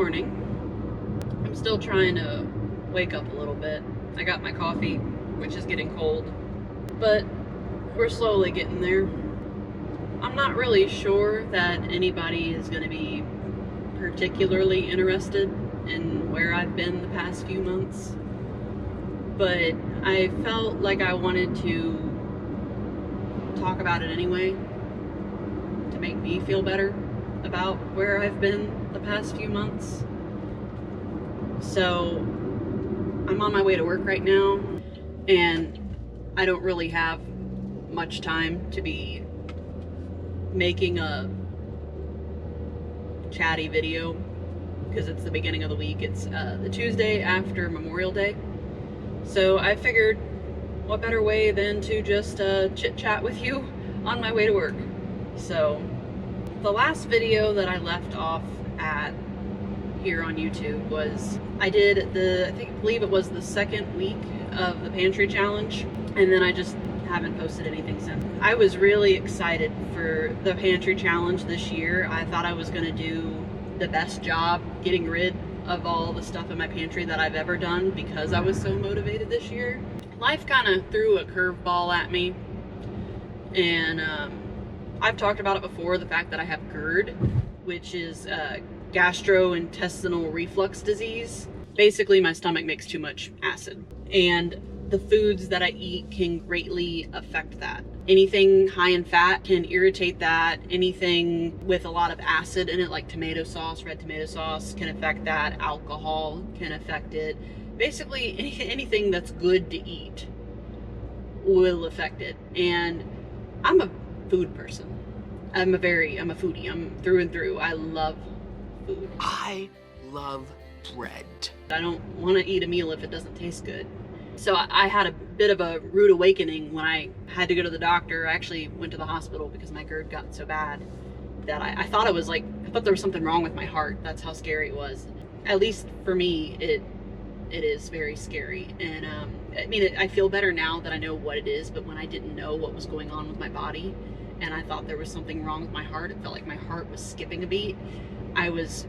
morning. I'm still trying to wake up a little bit. I got my coffee, which is getting cold, but we're slowly getting there. I'm not really sure that anybody is going to be particularly interested in where I've been the past few months, but I felt like I wanted to talk about it anyway to make me feel better about where I've been the past few months. So I'm on my way to work right now, and I don't really have much time to be making a chatty video because it's the beginning of the week. It's the Tuesday after Memorial Day. So I figured what better way than to just chit chat with you on my way to work. So the last video that I left off at here on YouTube was I did I believe it was the second week of the pantry challenge, and then I just haven't posted anything since. I was really excited for the pantry challenge this year. I thought I was going to do the best job getting rid of all the stuff in my pantry that I've ever done because I was so motivated this year. Life kind of threw a curveball at me, and I've talked about it before, the fact that I have GERD, which is gastrointestinal reflux disease. Basically, my stomach makes too much acid, and the foods that I eat can greatly affect that. Anything high in fat can irritate that. Anything with a lot of acid in it, like tomato sauce, red tomato sauce, can affect that. Alcohol can affect it. Basically, anything that's good to eat will affect it. And I'm a food person. I'm a foodie. I'm through and through. I love food. I love bread. I don't want to eat a meal if it doesn't taste good. So I had a bit of a rude awakening when I had to go to the doctor. I actually went to the hospital because my GERD got so bad that I thought there was something wrong with my heart. That's how scary it was. At least for me, it is very scary. And I mean, I feel better now that I know what it is, but when I didn't know what was going on with my body and I thought there was something wrong with my heart, it felt like my heart was skipping a beat. I was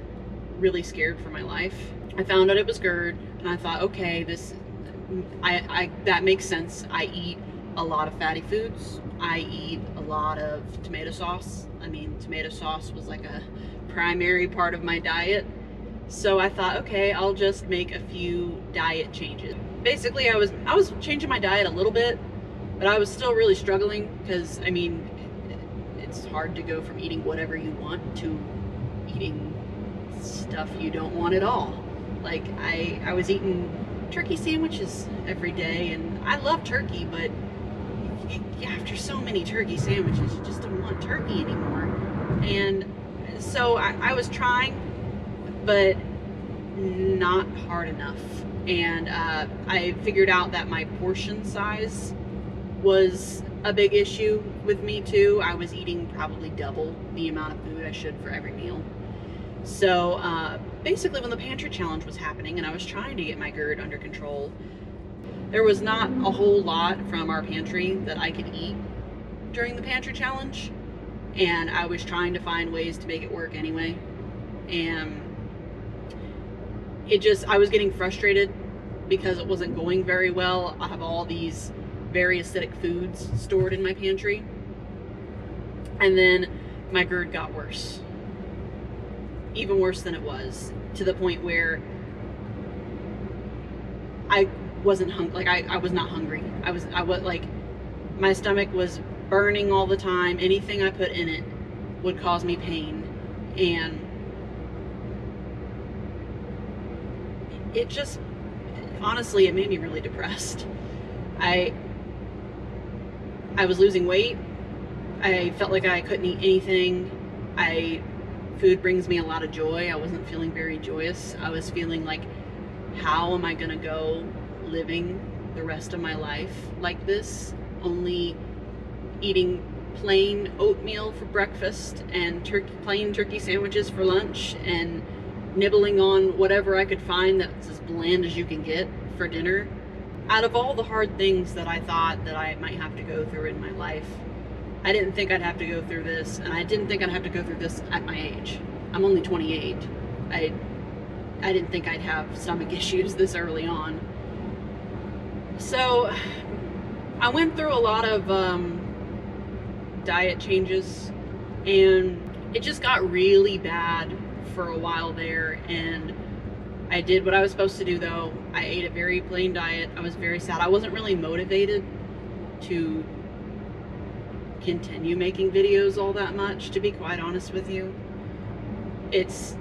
really scared for my life. I found out it was GERD, and I thought, okay, that makes sense. I eat a lot of fatty foods. I eat a lot of tomato sauce. I mean, tomato sauce was like a primary part of my diet. So I thought, okay, I'll just make a few diet changes. Basically, I was changing my diet a little bit, but I was still really struggling because, I mean, it's hard to go from eating whatever you want to eating stuff you don't want at all. Like, I was eating turkey sandwiches every day, and I love turkey, but after so many turkey sandwiches, you just don't want turkey anymore. And so I was trying, but not hard enough. And I figured out that my portion size was a big issue with me too. I was eating probably double the amount of food I should for every meal. So basically, when the pantry challenge was happening and I was trying to get my GERD under control, there was not a whole lot from our pantry that I could eat during the pantry challenge, and I was trying to find ways to make it work anyway. And I was getting frustrated because it wasn't going very well. I have all these very acidic foods stored in my pantry, and then my GERD got worse. Even worse than it was, to the point where I wasn't hungry. Like, I was not hungry. I was like, my stomach was burning all the time. Anything I put in it would cause me pain, and it just, honestly, it made me really depressed. I was losing weight. I felt like I couldn't eat anything. Food brings me a lot of joy. I wasn't feeling very joyous. I was feeling like, how am I gonna go living the rest of my life like this? Only eating plain oatmeal for breakfast and plain turkey sandwiches for lunch, and nibbling on whatever I could find that's as bland as you can get for dinner. Out of all the hard things that I thought that I might have to go through in my life, I didn't think I'd have to go through this, and I didn't think I'd have to go through this at my age. I'm only 28. I didn't think I'd have stomach issues this early on. So I went through a lot of diet changes, and it just got really bad for a while there, and I did what I was supposed to do though. I ate a very plain diet. I was very sad. I wasn't really motivated to continue making videos all that much, to be quite honest with you. It's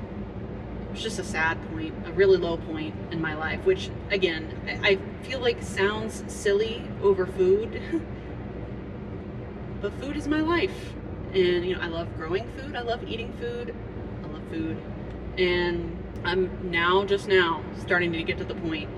just a sad point, a really low point in my life, which again, I feel like sounds silly over food, but food is my life. And you know, I love growing food, I love eating food, I love food. And I'm just now starting to get to the point.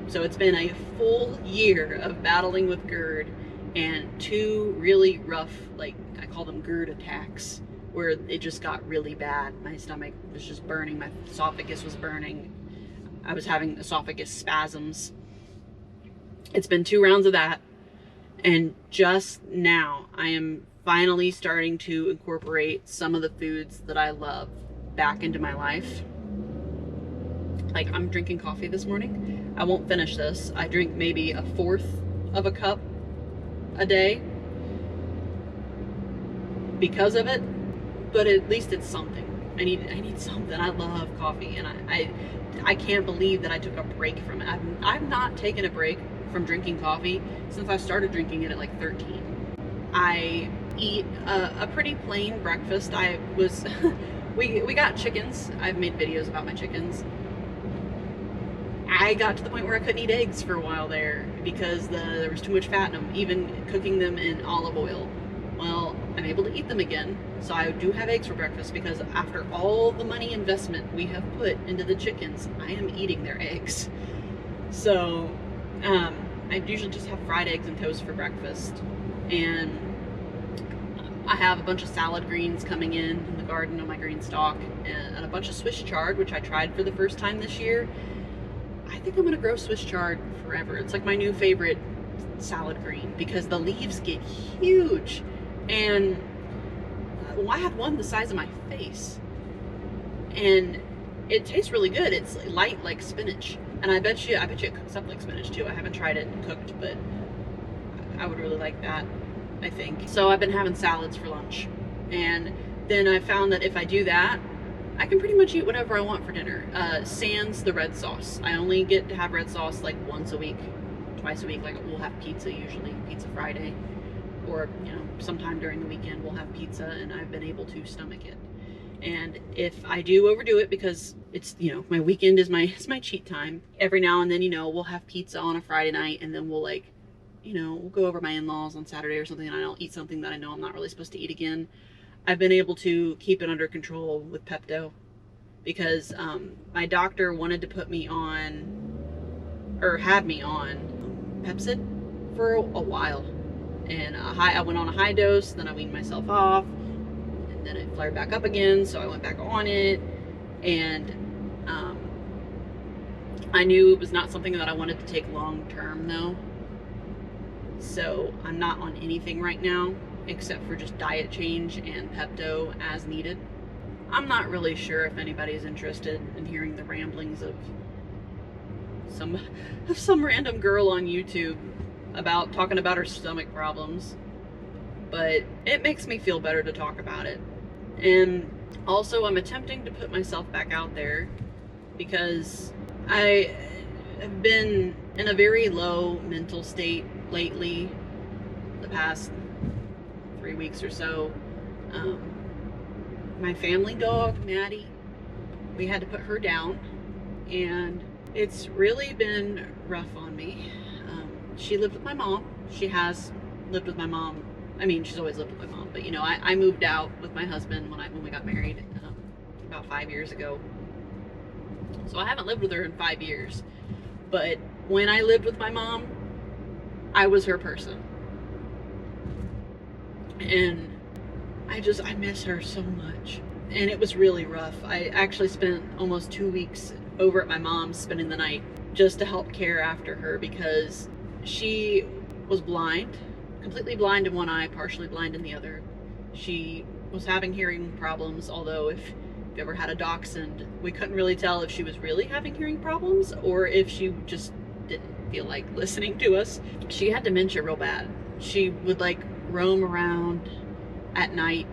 So it's been a full year of battling with GERD and 2 really rough, like I call them GERD attacks, where it just got really bad. My stomach was just burning, my esophagus was burning. I was having esophagus spasms. It's been 2 rounds of that. And just now I am finally starting to incorporate some of the foods that I love back into my life. Like, I'm drinking coffee this morning. I won't finish this. I drink maybe a 1/4 of a cup a day because of it, but at least it's something. I need something. I love coffee, and I can't believe that I took a break from it. I've not taken a break from drinking coffee since I started drinking it at like 13. I eat a pretty plain breakfast. I was we got chickens. I've made videos about my chickens. I got to the point where I couldn't eat eggs for a while there because there was too much fat in them, even cooking them in olive oil. Well, I'm able to eat them again, so I do have eggs for breakfast because after all the money investment we have put into the chickens, I am eating their eggs. So I usually just have fried eggs and toast for breakfast, and I have a bunch of salad greens coming in the garden on my green stalk, and a bunch of Swiss chard, which I tried for the first time this year. I think I'm gonna grow Swiss chard forever. It's like my new favorite salad green because the leaves get huge, and well, I had one the size of my face, and it tastes really good. It's light like spinach, and I bet you it cooks up like spinach too. I haven't tried it cooked, but I would really like that, I think. So I've been having salads for lunch, and then I found that if I do that, I can pretty much eat whatever I want for dinner, sans the red sauce. I only get to have red sauce like once a week, twice a week. Like, we'll have pizza usually, Pizza Friday, or you know, sometime during the weekend we'll have pizza, and I've been able to stomach it. And if I do overdo it, because it's, you know, my weekend is my cheat time, every now and then, you know, we'll have pizza on a Friday night, and then we'll, like, you know, we'll go over my in-laws on Saturday or something, and I'll eat something that I know I'm not really supposed to eat again. I've been able to keep it under control with Pepto, because my doctor wanted to put me on, or had me on, Pepsid for a while. And I went on a high dose, then I weaned myself off, and then it flared back up again, so I went back on it. And I knew it was not something that I wanted to take long term though. So I'm not on anything right now, except for just diet change and Pepto as needed. I'm not really sure if anybody's interested in hearing the ramblings of some random girl on YouTube about talking about her stomach problems, but it makes me feel better to talk about it. And also, I'm attempting to put myself back out there because I have been in a very low mental state lately, the past 3 weeks or so. My family dog, Maddie, we had to put her down, and it's really been rough on me. She lived with my mom. She has lived with my mom. I mean, she's always lived with my mom, but you know, I moved out with my husband when we got married about 5 years ago. So I haven't lived with her in 5 years. But when I lived with my mom, I was her person. And I miss her so much. And it was really rough. I actually spent almost 2 weeks over at my mom's spending the night just to help care after her, because she was blind, completely blind in one eye, partially blind in the other. She was having hearing problems, although if ever had a dachshund, we couldn't really tell if she was really having hearing problems or if she just didn't feel like listening to us. She had dementia real bad. She would like roam around at night.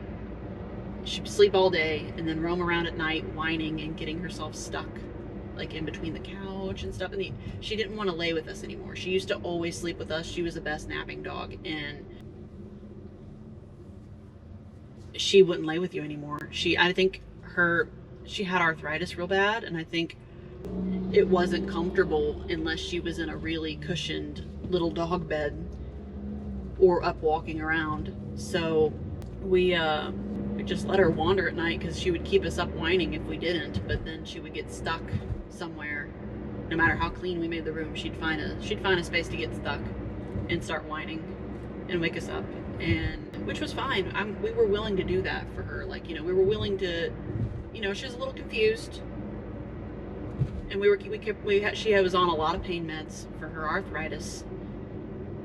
She'd sleep all day and then roam around at night whining and getting herself stuck like in between the couch and stuff. And she didn't want to lay with us anymore. She used to always sleep with us. She was the best napping dog, and she wouldn't lay with you anymore. I think she had arthritis real bad, and I think it wasn't comfortable unless she was in a really cushioned little dog bed or up walking around. So we just let her wander at night because she would keep us up whining if we didn't, but then she would get stuck somewhere. No matter how clean we made the room, she'd find a space to get stuck and start whining and wake us up, and which was fine. We were willing to do that for her. Like, we were willing to, she was a little confused, and she was on a lot of pain meds for her arthritis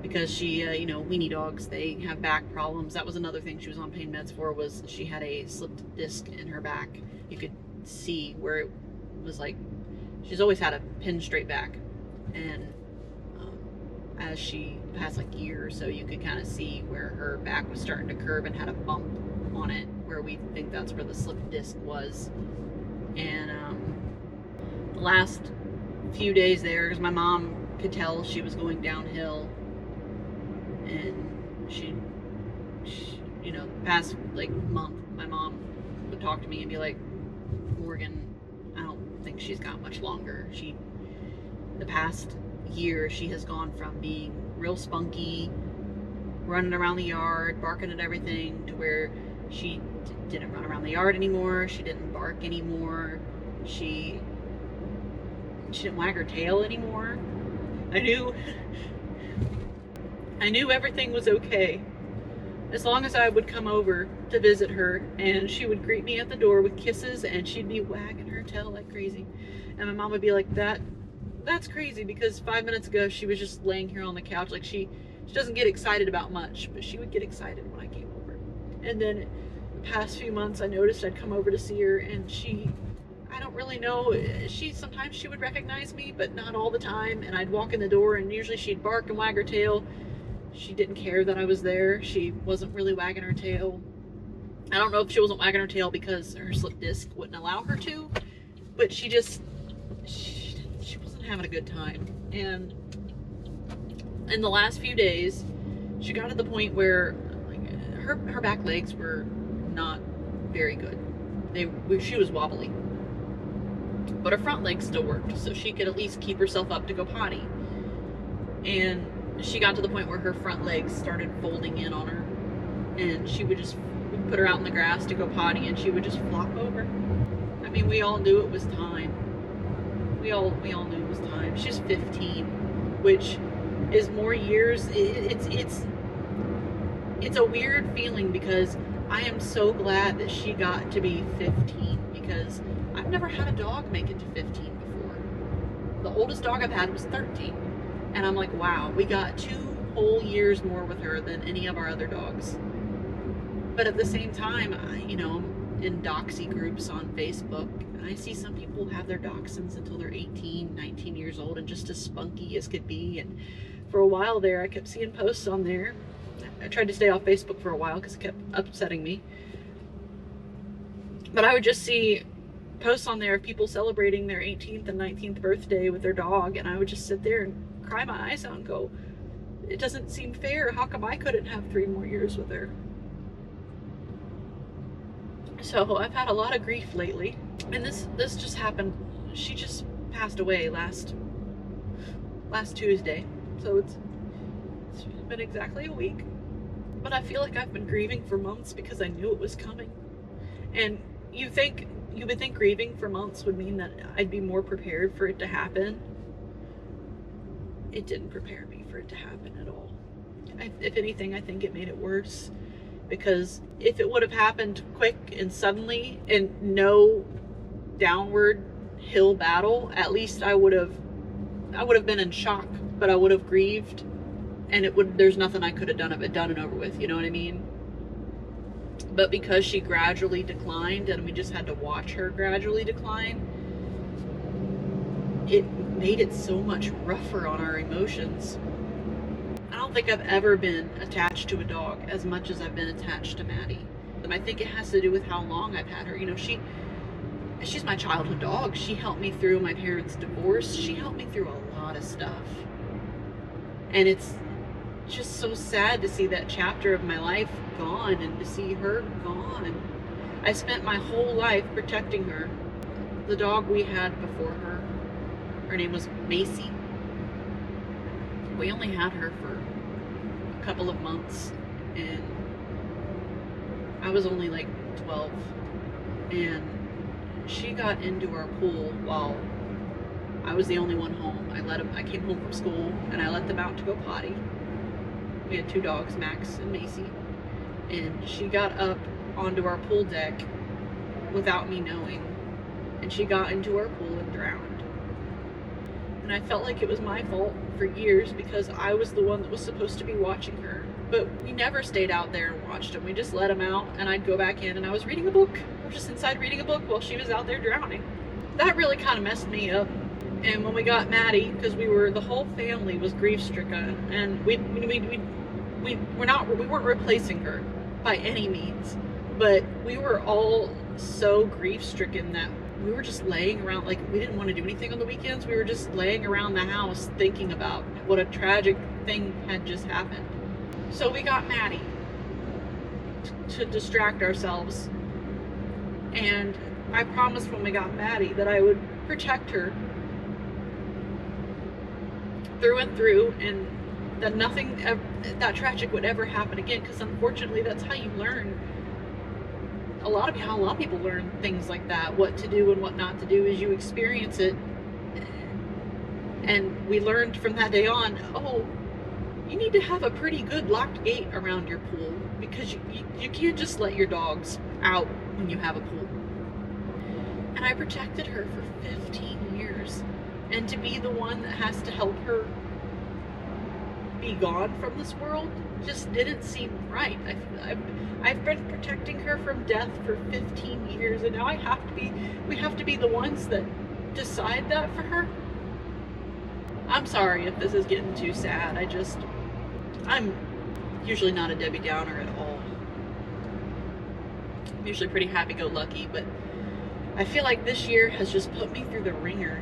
because she, weenie dogs, they have back problems. That was another thing she was on pain meds for, was she had a slipped disc in her back. You could see where it was like, she's always had a pin straight back, and as she passed like a year or so, you could kind of see where her back was starting to curve and had a bump on it where we think that's where the slipped disc was. And the last few days there, because my mom could tell she was going downhill, and she past like month, my mom would talk to me and be like, Morgan, I don't think she's got much longer. The past year, she has gone from being real spunky, running around the yard, barking at everything, to where she didn't run around the yard anymore. She didn't bark anymore. She didn't wag her tail anymore. I knew everything was okay as long as I would come over to visit her, and she would greet me at the door with kisses, and she'd be wagging her tail like crazy, and my mom would be like, that's crazy, because 5 minutes ago she was just laying here on the couch. Like, she doesn't get excited about much, but she would get excited when I came over. And then the past few months, I noticed I'd come over to see her, and I don't really know, sometimes she would recognize me, but not all the time. And I'd walk in the door, and usually she'd bark and wag her tail. She didn't care that I was there. She wasn't really wagging her tail. I don't know if she wasn't wagging her tail because her slip disc wouldn't allow her to, but she wasn't having a good time. And in the last few days, she got to the point where her back legs were not very good. She was wobbly, but her front legs still worked, so she could at least keep herself up to go potty. And she got to the point where her front legs started folding in on her, and we'd put her out in the grass to go potty, and she would just flop over. I mean, we all knew it was time. We all knew it was time. She's 15, which is more years. It's a weird feeling, because I am so glad that she got to be 15, because I've never had a dog make it to 15 before. The oldest dog I've had was 13. And I'm like, wow, we got 2 whole years more with her than any of our other dogs. But at the same time, I'm in doxy groups on Facebook, and I see some people have their dachshunds until they're 18, 19 years old and just as spunky as could be. And for a while there, I kept seeing posts on there. I tried to stay off Facebook for a while because it kept upsetting me. But I would just see posts on there of people celebrating their 18th and 19th birthday with their dog, and I would just sit there and cry my eyes out and go, it doesn't seem fair. How come I couldn't have 3 more years with her? So I've had a lot of grief lately, and this just happened. She just passed away last Tuesday, so it's been exactly a week. But I feel like I've been grieving for months because I knew it was coming. And you would think grieving for months would mean that I'd be more prepared for it to happen. It didn't prepare me for it to happen at all. If anything, I think it made it worse, because if it would have happened quick and suddenly and no downward hill battle, at least I would have been in shock, but I would have grieved, and there's nothing I could have done and over with, you know what I mean? But because she gradually declined and we just had to watch her gradually decline, it made it so much rougher on our emotions. I don't think I've ever been attached to a dog as much as I've been attached to Maddie. And I think it has to do with how long I've had her. You know, she's my childhood dog. She helped me through my parents' divorce. She helped me through a lot of stuff. And it's just so sad to see that chapter of my life gone and to see her gone. I spent my whole life protecting her. The dog we had before her name was Macy. We only had her for a couple of months, and I was only like 12, and she got into our pool while I was the only one home. I came home from school and I let them out to go potty. We had 2 dogs, Max and Macy, and she got up onto our pool deck without me knowing, and she got into our pool and drowned. And I felt like it was my fault for years because I was the one that was supposed to be watching her. But we never stayed out there and watched them. We just let them out, and I'd go back in and I was reading a book. I was just inside reading a book while she was out there drowning. That really kind of messed me up. And when we got Maddie, because the whole family was grief-stricken, and we weren't replacing her by any means, but we were all so grief-stricken that we were just laying around, like we didn't want to do anything on the weekends. We were just laying around the house thinking about what a tragic thing had just happened. So we got Maddie to distract ourselves, and I promised when we got Maddie that I would protect her through and through, and that nothing that tragic would ever happen again, because unfortunately that's how you learn. How a lot of people learn things like that, what to do and what not to do, is you experience it. And we learned from that day on, oh, you need to have a pretty good locked gate around your pool, because you can't just let your dogs out when you have a pool. And I protected her for 15 years, and to be the one that has to help her be gone from this world just didn't seem right. I've been protecting her from death for 15 years, and now we have to be the ones that decide that for her. I'm sorry if this is getting too sad. I'm usually not a Debbie Downer at all. I'm usually pretty happy-go-lucky, but I feel like this year has just put me through the ringer,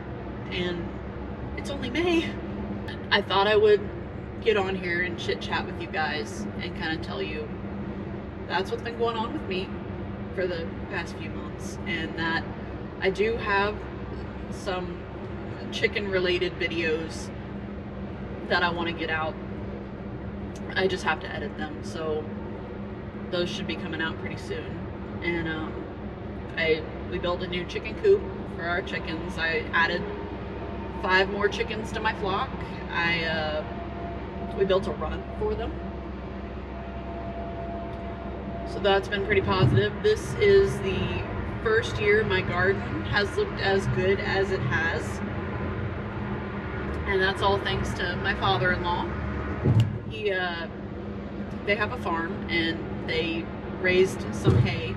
and it's only May. I thought I would get on here and chit-chat with you guys and kind of tell you that's what's been going on with me for the past few months, and that I do have some chicken-related videos that I want to get out. I just have to edit them, so those should be coming out pretty soon. And we built a new chicken coop for our chickens. I added 5 more chickens to my flock. We built a run for them, so that's been pretty positive. This is the first year my garden has looked as good as it has, and that's all thanks to my father-in-law. They have a farm, and they raised some hay,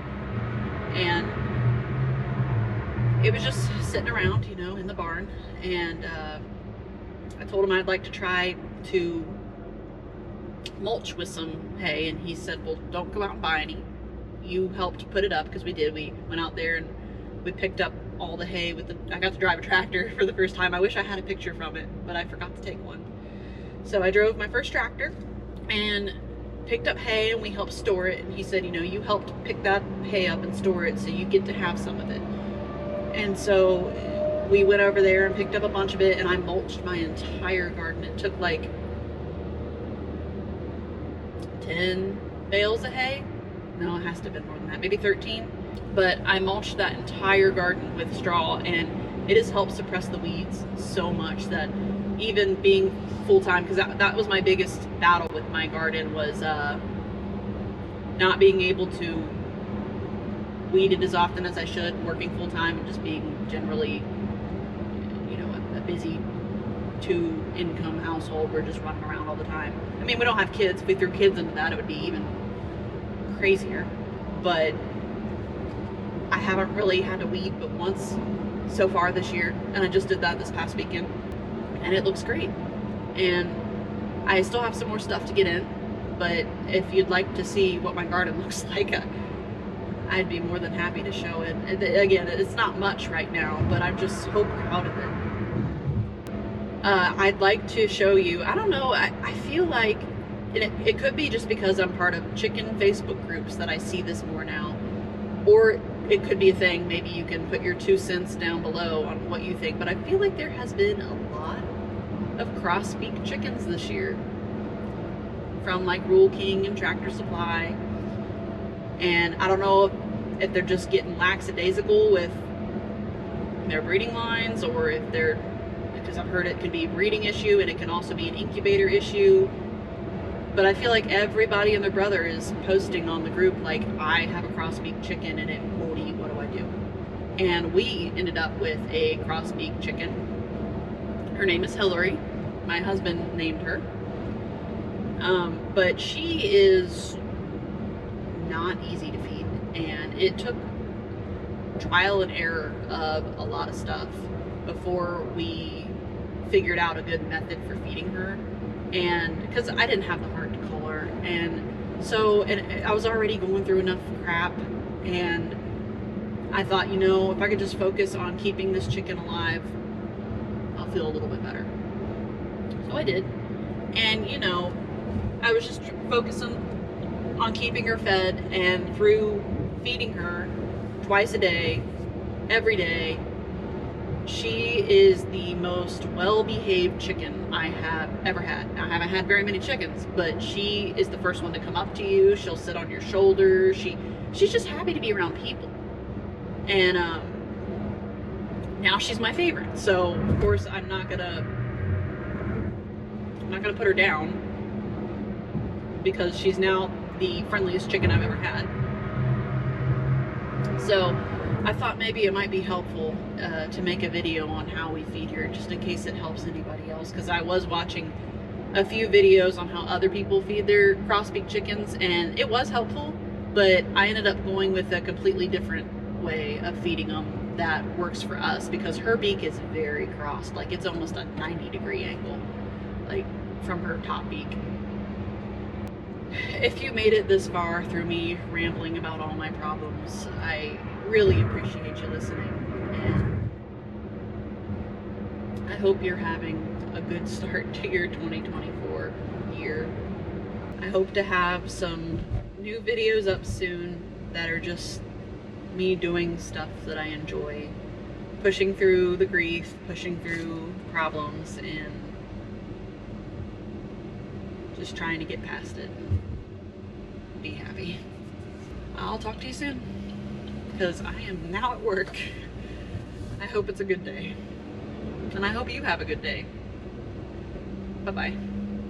and it was just sitting around, you know, in the barn, and I told him I'd like to try to mulch with some hay, and he said, well, don't go out and buy any. You helped put it up, because we did. We went out there and we picked up all the hay I got to drive a tractor for the first time. I wish I had a picture from it, but I forgot to take one. So I drove my first tractor and picked up hay, and we helped store it, and he said, you know, you helped pick that hay up and store it, so you get to have some of it. And so we went over there and picked up a bunch of it, and I mulched my entire garden. It took like 10 bales of hay. No, it has to have been more than that, maybe 13. But I mulched that entire garden with straw, and it has helped suppress the weeds so much that even being full-time, because that was my biggest battle with my garden, was not being able to weed it as often as I should, working full-time and just being generally, you know, a busy 2-income household. We're just running around all the time. I mean, we don't have kids. If we threw kids into that, it would be even crazier. but I haven't really had to weed but once so far this year, and I just did that this past weekend, and it looks great. And I still have some more stuff to get in, but if you'd like to see what my garden looks like, I'd be more than happy to show it. Again, it's not much right now, but I'm just so proud of it. I'd like to show you, I don't know, I feel like, and it could be just because I'm part of chicken Facebook groups that I see this more now, or it could be a thing, maybe you can put your 2 cents down below on what you think, but I feel like there has been a lot of cross-beak chickens this year from like Rural King and Tractor Supply, and I don't know if they're just getting lackadaisical with their breeding lines, or if they're, because I've heard it could be a breeding issue and it can also be an incubator issue. But I feel like everybody and their brother is posting on the group like, I have a crossbeak chicken and it won't eat, what do I do? And we ended up with a crossbeak chicken. Her name is Hillary. My husband named her. But she is not easy to feed, and it took trial and error of a lot of stuff before we figured out a good method for feeding her. And because I didn't have the heart to call her, and so I was already going through enough crap, and I thought, you know, if I could just focus on keeping this chicken alive, I'll feel a little bit better. So I did. And you know, I was just focusing on keeping her fed, and through feeding her twice a day, every day, she is the most well-behaved chicken I have ever had. Now, I haven't had very many chickens, but she is the first one to come up to you. She'll sit on your shoulder. She's just happy to be around people. And now she's my favorite. So of course I'm not gonna put her down, because she's now the friendliest chicken I've ever had. So I thought maybe it might be helpful to make a video on how we feed her, just in case it helps anybody else, because I was watching a few videos on how other people feed their crossbeak chickens, and it was helpful, but I ended up going with a completely different way of feeding them that works for us, because her beak is very crossed, like it's almost a 90-degree angle, like from her top beak. If you made it this far through me rambling about all my problems, I really appreciate you listening, and I hope you're having a good start to your 2024 year. I hope to have some new videos up soon that are just me doing stuff that I enjoy, pushing through the grief, pushing through problems, and just trying to get past it. Be happy. I'll talk to you soon, because I am now at work. I hope it's a good day, and I hope you have a good day. Bye-bye.